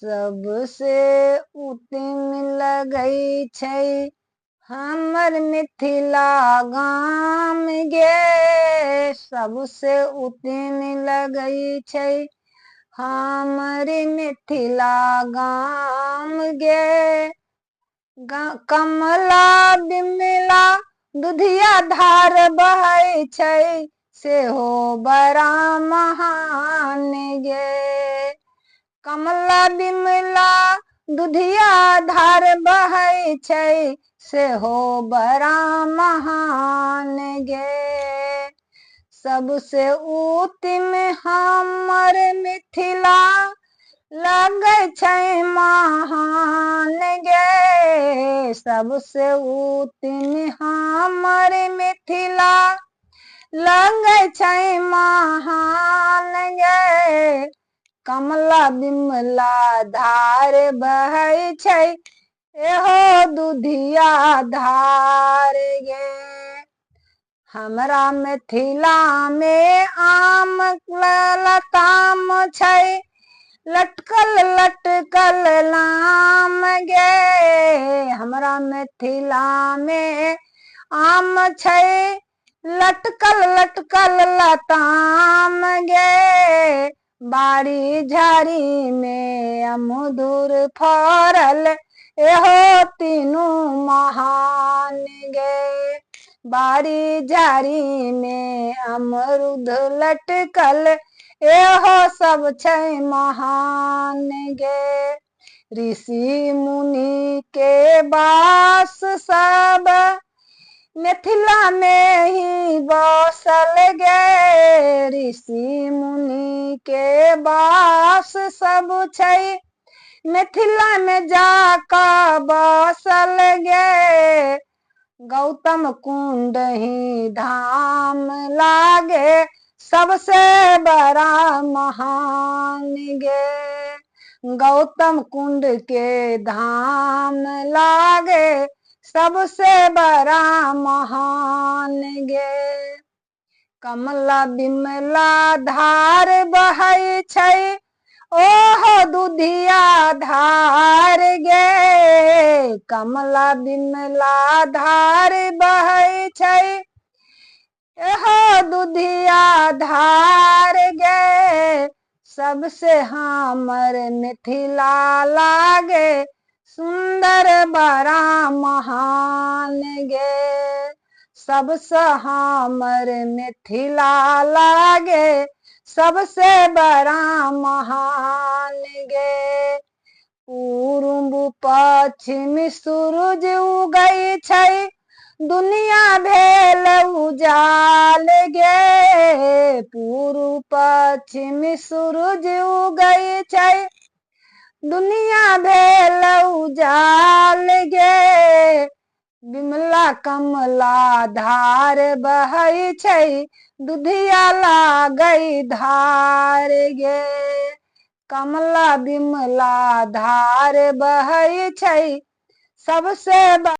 सबसे उतिम लगै छै हमर मिथिला गाम गे। सबसे उतिम लगै छै हमर मिथिला गाम गे। कमला बिमला दुधिया धार बहै छै सेहो बड़ा महान गे। कमला बिमला दुधिया धार बहै छै सेहो बड़ा महान गे। सबसे उतिम हमर मिथिला लगै छै महान गे। सबसे उतिम हमर मिथिला लगै छै महान गे। कमला बिमला धार बहै छै एहो दुधिया धार गे। हमरा मिथिला में आम लताम छै लटकल लटकल लाम गे। हमरा मिथिला में आम छै लटकल लटकल लताम गे। बाड़ी झाड़ी में अमदुर फरल एहो तीनू महान गे। बाड़ी झाड़ी में अमरुद लटकल एहो सब छै महान गे। ऋषि मुनि के वास सब मिथिला में ही बसल गे। ऋषि मुनि के वास सब छै मिथिला में जाकर बसल गे। गौतम कुंड ही धाम लागे सबसे बड़ा महान गे। गौतम कुंड के धाम लागे सबसे बड़ा महान गे। कमला बिमला धार बहै छै ओहो दुधिया धार गे। कमला बिमला धार बहै छै एहो दुधिया धार गे। सबसे हमर मिथिला लागे सुंदर बड़ा महान गे। सबसे हमर मिथिला लागे सबसे बड़ा महान गे। पूर्व पश्चिम सूरज उगै छै दुनिया भेल उजाल गे। पूर्व पश्चिम सूरज उगै छै दुनिया भेल उजाल गे। बिमला कमला धार बहै छै दुधिया लागै धार गे। कमला बिमला धार बहै छै सबसे